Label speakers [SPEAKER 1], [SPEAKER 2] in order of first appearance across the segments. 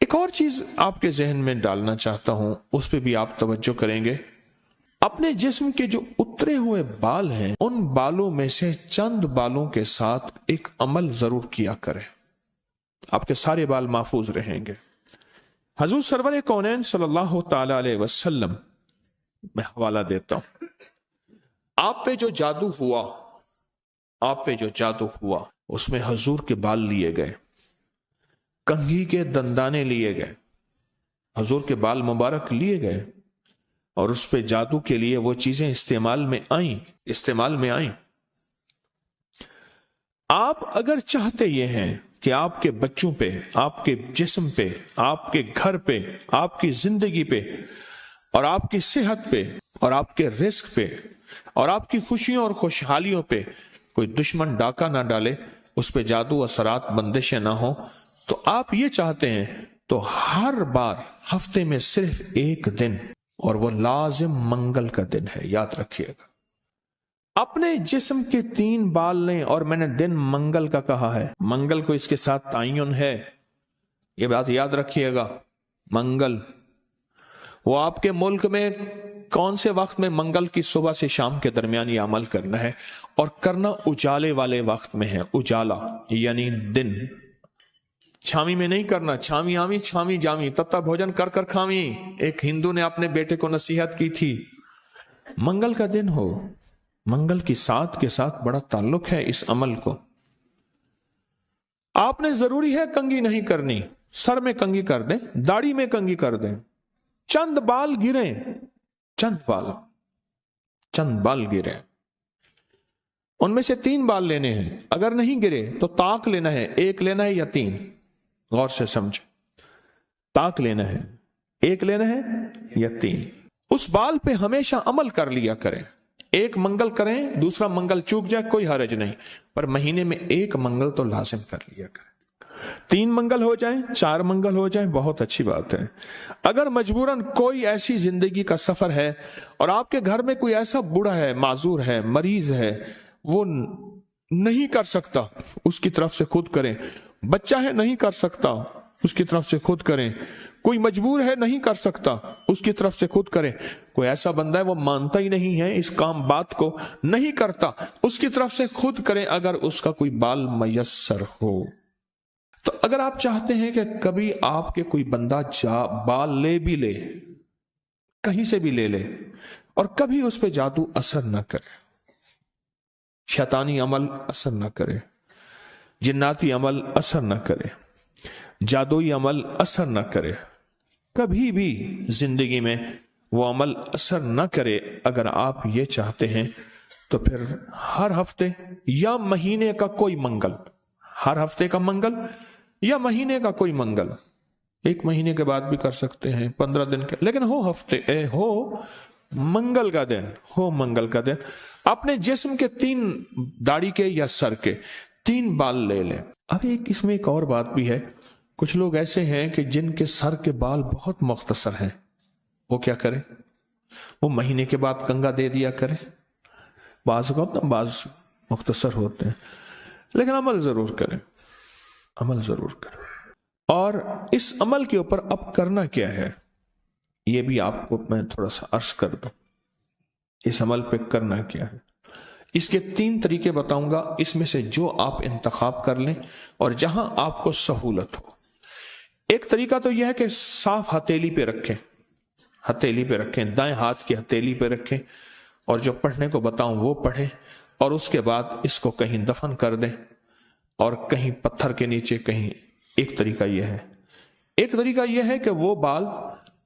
[SPEAKER 1] ایک اور چیز آپ کے ذہن میں ڈالنا چاہتا ہوں، اس پہ بھی آپ توجہ کریں گے۔ اپنے جسم کے جو اترے ہوئے بال ہیں، ان بالوں میں سے چند بالوں کے ساتھ ایک عمل ضرور کیا کریں، آپ کے سارے بال محفوظ رہیں گے۔ حضور سرور کونین صلی اللہ تعالی علیہ وسلم، میں حوالہ دیتا ہوں، آپ پہ جو جادو ہوا اس میں حضور کے بال لیے گئے، کنگھی کے دندانے لیے گئے، حضور کے بال مبارک لیے گئے، اور اس پہ جادو کے لیے وہ چیزیں استعمال میں آئیں۔ آپ اگر چاہتے یہ ہیں کہ آپ کے بچوں پہ، آپ کے جسم پہ، آپ کے گھر پہ، آپ کی زندگی پہ، اور آپ کی صحت پہ، اور آپ کے رزق پہ، اور آپ کی خوشیوں اور خوشحالیوں پہ کوئی دشمن ڈاکہ نہ ڈالے، اس پہ جادو اثرات بندشیں نہ ہوں، تو آپ یہ چاہتے ہیں تو ہر بار ہفتے میں صرف ایک دن، اور وہ لازم منگل کا دن ہے، یاد رکھیے گا، اپنے جسم کے 3 بال لیں، اور میں نے دن منگل کا کہا ہے، منگل کو اس کے ساتھ تعین ہے، یہ بات یاد رکھیے گا۔ منگل، وہ آپ کے ملک میں کون سے وقت میں؟ منگل کی صبح سے شام کے درمیان یہ عمل کرنا ہے، اور کرنا اجالے والے وقت میں ہے، اجالا یعنی دن، چھامی میں نہیں کرنا، چھامی آمی چھامی جامی تتا بھوجن کر کر کھامی، ایک ہندو نے اپنے بیٹے کو نصیحت کی تھی۔ منگل کا دن ہو، منگل کی ساتھ کے ساتھ بڑا تعلق ہے اس عمل کو۔ آپ نے ضروری ہے کنگھی نہیں کرنی، سر میں کنگھی کر دیں، داڑھی میں کنگھی کر دیں، چند بال گریں، چند بال گریں، ان میں سے 3 بال لینے ہیں، اگر نہیں گرے تو طاق لینا ہے، 1 لینا ہے یا 3، غور سے سمجھ، طاق لینا ہے، 1 لینا ہے یا 3، اس بال پہ ہمیشہ عمل کر لیا کریں، 1 منگل کریں، دوسرا منگل چوک جائے کوئی حرج نہیں، پر مہینے میں 1 منگل تو لازم کر لیا کریں، 3 منگل ہو جائیں، 4 منگل ہو جائیں، بہت اچھی بات ہے۔ اگر مجبوراً کوئی ایسی زندگی کا سفر ہے اور آپ کے گھر میں کوئی ایسا بوڑھا ہے، معذور ہے، مریض ہے، وہ نہیں کر سکتا، اس کی طرف سے خود کریں، بچہ ہے نہیں کر سکتا، اس کی طرف سے خود کریں، کوئی مجبور ہے نہیں کر سکتا، اس کی طرف سے خود کریں، کوئی ایسا بندہ ہے وہ مانتا ہی نہیں ہے اس کام بات کو، نہیں کرتا، اس کی طرف سے خود کریں اگر اس کا کوئی بال میسر ہو۔ تو اگر آپ چاہتے ہیں کہ کبھی آپ کے کوئی بندہ بال لے بھی لے، کہیں سے بھی لے لے، اور کبھی اس پہ جادو اثر نہ کرے، شیطانی عمل اثر نہ کرے، جناتی عمل اثر نہ کرے، جادوئی عمل اثر نہ کرے، کبھی بھی زندگی میں وہ عمل اثر نہ کرے، اگر آپ یہ چاہتے ہیں تو پھر ہر ہفتے یا مہینے کا کوئی منگل، ہر ہفتے کا منگل یا مہینے کا کوئی منگل، 1 مہینے کے بعد بھی کر سکتے ہیں، 15 دن کے، لیکن ہو منگل کا دن، ہو منگل کا دن، اپنے جسم کے 3 داڑھی کے یا سر کے 3 بال لے لیں۔ اب اس میں ایک اور بات بھی ہے، کچھ لوگ ایسے ہیں کہ جن کے سر کے بال بہت مختصر ہیں، وہ کیا کریں؟ وہ مہینے کے بعد کنگا دے دیا کریں، بعض مختصر ہوتے ہیں، لیکن عمل ضرور کریں، عمل ضرور کریں۔ اور اس عمل کے اوپر اب کرنا کیا ہے، یہ بھی آپ کو میں تھوڑا سا عرض کر دوں، اس عمل پہ کرنا کیا ہے۔ اس کے 3 طریقے بتاؤں گا، اس میں سے جو آپ انتخاب کر لیں اور جہاں آپ کو سہولت ہو۔ ایک طریقہ تو یہ ہے کہ صاف ہتھیلی پہ رکھیں، ہتھیلی پہ رکھیں، دائیں ہاتھ کی ہتھیلی پہ رکھیں، اور جو پڑھنے کو بتاؤں وہ پڑھیں، اور اس کے بعد اس کو کہیں دفن کر دیں، اور کہیں پتھر کے نیچے کہیں۔ ایک طریقہ یہ ہے۔ ایک طریقہ یہ ہے کہ وہ بال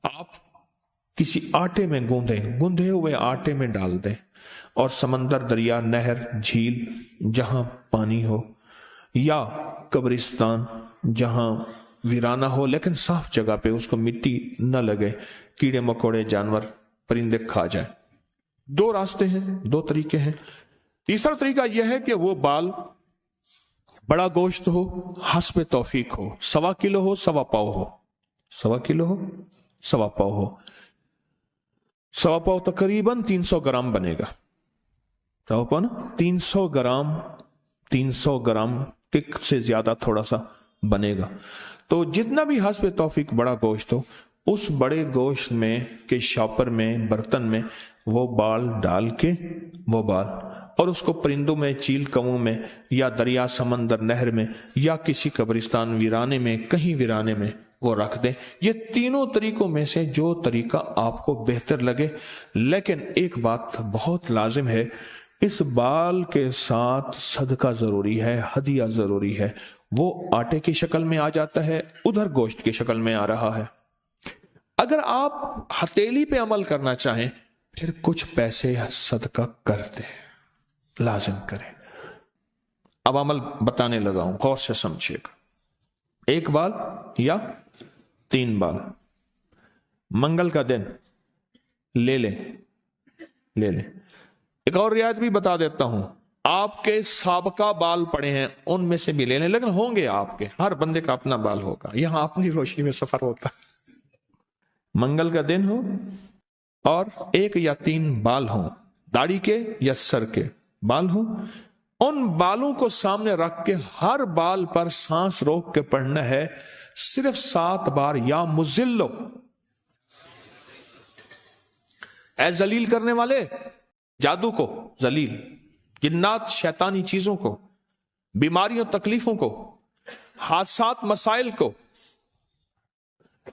[SPEAKER 1] آپ کسی آٹے میں گوندھے ہوئے آٹے میں ڈال دیں، اور سمندر، دریا، نہر، جھیل جہاں پانی ہو، یا قبرستان جہاں ویرانہ ہو لیکن صاف جگہ پہ، اس کو مٹی نہ لگے، کیڑے مکوڑے، جانور، پرندے کھا جائیں۔ 2 راستے ہیں، 2 طریقے ہیں۔ تیسرا طریقہ یہ ہے کہ وہ بال بڑا گوشت ہو، حسب توفیق ہو، 1.25 کلو ہو، 1.25 پاؤ ہو، 1.25 کلو ہو، 1.25 پاؤ ہو، 1.25 پاؤ تقریباً 300 گرام بنے گا، 300 گرام 300 گرام سے زیادہ تھوڑا سا بنے گا۔ تو جتنا بھی حسب توفیق بڑا گوشت ہو، اس بڑے گوشت میں کے شاپر میں، برتن میں وہ بال ڈال کے، وہ بال، اور اس کو پرندوں میں، چیل کوں میں، یا دریا، سمندر، نہر میں، یا کسی قبرستان ویرانے میں، کہیں ویرانے میں وہ رکھ دیں۔ یہ تینوں طریقوں میں سے جو طریقہ آپ کو بہتر لگے، لیکن ایک بات بہت لازم ہے، اس بال کے ساتھ صدقہ ضروری ہے، ہدیہ ضروری ہے۔ وہ آٹے کی شکل میں آ جاتا ہے، ادھر گوشت کی شکل میں آ رہا ہے۔ اگر آپ ہتھیلی پہ عمل کرنا چاہیں، پھر کچھ پیسے صدقہ کر دیں، لازم کریں۔ اب عمل بتانے لگا ہوں، غور سے سمجھیے گا۔ 1 بال یا 3 بال منگل کا دن لے لیں۔ ایک اور رعایت بھی بتا دیتا ہوں، آپ کے سابقہ بال پڑے ہیں ان میں سے بھی لے لیں، لیکن ہوں گے آپ کے، ہر بندے کا اپنا بال ہوگا، یہاں اپنی روشنی میں سفر ہوتا ہے۔ منگل کا دن ہو اور 1 یا 3 بال ہوں، داڑھی کے یا سر کے بال ہوں، ان بالوں کو سامنے رکھ کے ہر بال پر سانس روک کے پڑھنا ہے صرف 7 بار، یا مذلو، اے ذلیل کرنے والے، جادو کو ذلیل، جنات شیطانی چیزوں کو، بیماریوں تکلیفوں کو، حادثات مسائل کو،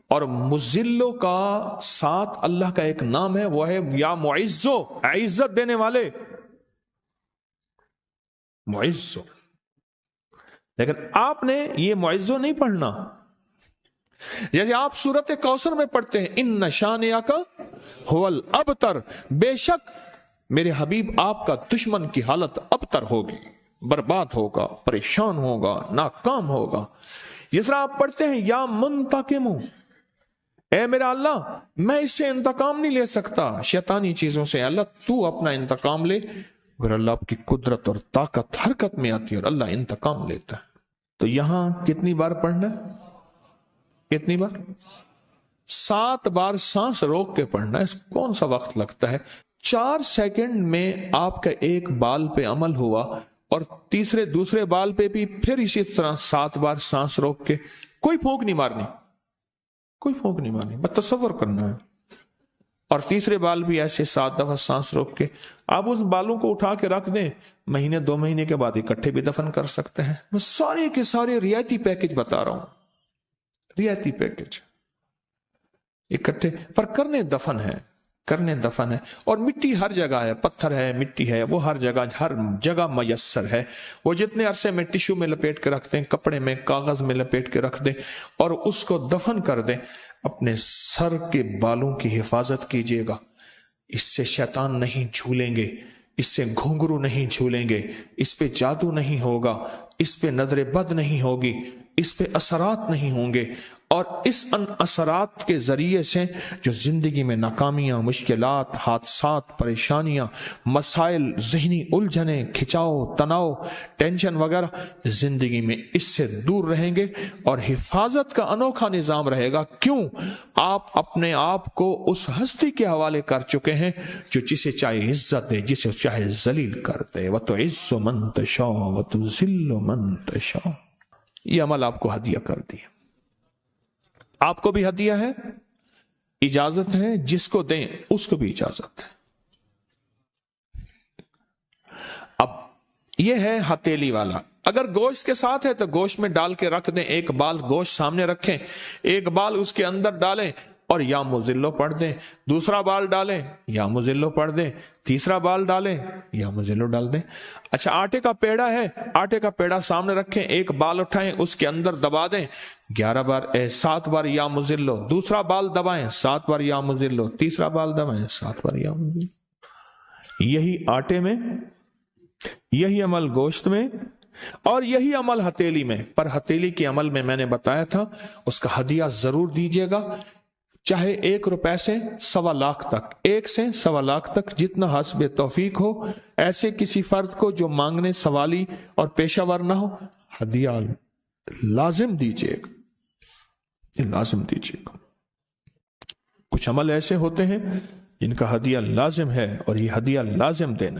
[SPEAKER 1] اور مذلو کا ساتھ اللہ کا ایک نام ہے، وہ ہے یا معزو، عزت دینے والے، معزو۔ لیکن آپ نے یہ معزو نہیں پڑھنا، جیسے آپ سورت کوثر میں پڑھتے ہیں، ان شانئک ھو الابتر، بے شک میرے حبیب آپ کا دشمن کی حالت ابتر ہوگی، برباد ہوگا، پریشان ہوگا، ناکام ہوگا۔ جس طرح آپ پڑھتے ہیں یا منتقم، اے میرا اللہ میں اس سے انتقام نہیں لے سکتا شیطانی چیزوں سے، اللہ تو اپنا انتقام لے۔ اگر اللہ آپ کی قدرت اور طاقت حرکت میں آتی ہے اور اللہ انتقام لیتا ہے، تو یہاں کتنی بار پڑھنا ہے؟ کتنی بار؟ 7 بار سانس روک کے پڑھنا ہے۔ اس کون سا وقت لگتا ہے؟ 4 سیکنڈ میں آپ کا ایک بال پہ عمل ہوا، اور دوسرے بال پہ بھی پھر اسی طرح 7 بار سانس روک کے، کوئی پھونک نہیں مارنی، کوئی پھونک نہیں مارنی، بس تصور کرنا ہے۔ اور تیسرے بال بھی ایسے 7 دفعہ سانس روک کے، آپ اس بالوں کو اٹھا کے رکھ دیں، مہینے 2 مہینے کے بعد اکٹھے بھی دفن کر سکتے ہیں۔ میں سارے کے سارے رعایتی پیکج بتا رہا ہوں، رعایتی پیکج اکٹھے پر کرنے دفن ہے، کرنے دفن ہے۔ اور مٹی ہر جگہ ہے، پتھر ہے، مٹی ہے، وہ ہر جگہ میسر ہے۔ وہ جتنے عرصے میں ٹشو میں لپیٹ کے رکھ دیں، کپڑے میں، کاغذ میں لپیٹ کے رکھ دیں اور اس کو دفن کر دیں۔ اپنے سر کے بالوں کی حفاظت کیجیے گا، اس سے شیطان نہیں جھولیں گے، اس سے گھنگرو نہیں جھولیں گے، اس پہ جادو نہیں ہوگا، اس پہ نظر بد نہیں ہوگی، اس پہ اثرات نہیں ہوں گے۔ اور اس ان اثرات کے ذریعے سے جو زندگی میں ناکامیاں، مشکلات، حادثات، پریشانیاں، مسائل، ذہنی الجھنیں، کھچاؤ، تناؤ، ٹینشن وغیرہ، زندگی میں اس سے دور رہیں گے، اور حفاظت کا انوکھا نظام رہے گا۔ کیوں؟ آپ اپنے آپ کو اس ہستی کے حوالے کر چکے ہیں جو جسے چاہے عزت دے، جسے چاہے ذلیل کر دے۔ وَتُعِزُّ مَن تَشَاءُ وَتُذِلُّ مَن تَشَاءُ۔ یہ عمل آپ کو ہدیہ کر دیا، آپ کو بھی ہدیہ ہے، اجازت ہے، جس کو دیں اس کو بھی اجازت ہے۔ اب یہ ہے ہتھیلی والا۔ اگر گوشت کے ساتھ ہے تو گوشت میں ڈال کے رکھ دیں، 1 بال گوشت سامنے رکھیں، 1 بال اس کے اندر ڈالیں اور یا مذلو پڑھ دیں، دوسرا بال ڈالیں یا مذلو پڑھ دیں، تیسرا بال ڈالیں یا مذلو ڈال دیں۔ اچھا، آٹے کا پیڑا ہے، آٹے کا پیڑا سامنے رکھیں، 1 بال اٹھائیں، اس کے اندر دبا دیں 7 بار یا مذلو، دوسرا بال دبائیں 7 بار یا مذلو، تیسرا بال دبائیں 7 بار یا مذلو۔ یہی آٹے میں، یہی عمل گوشت میں، اور یہی عمل ہتھیلی میں۔ پر ہتھیلی کے عمل میں نے بتایا تھا اس کا ہدیہ ضرور دیجیے گا، چاہے 1 روپے سے 1.25 لاکھ تک، 1 سے 1.25 لاکھ تک، جتنا حسب توفیق ہو۔ ایسے کسی فرد کو جو مانگنے سوالی اور پیشہ ور نہ ہو، ہدیہ لازم دیجیے گا، لازم دیجیے گا۔ کچھ عمل ایسے ہوتے ہیں جن کا ہدیہ لازم ہے، اور یہ ہدیہ لازم دینا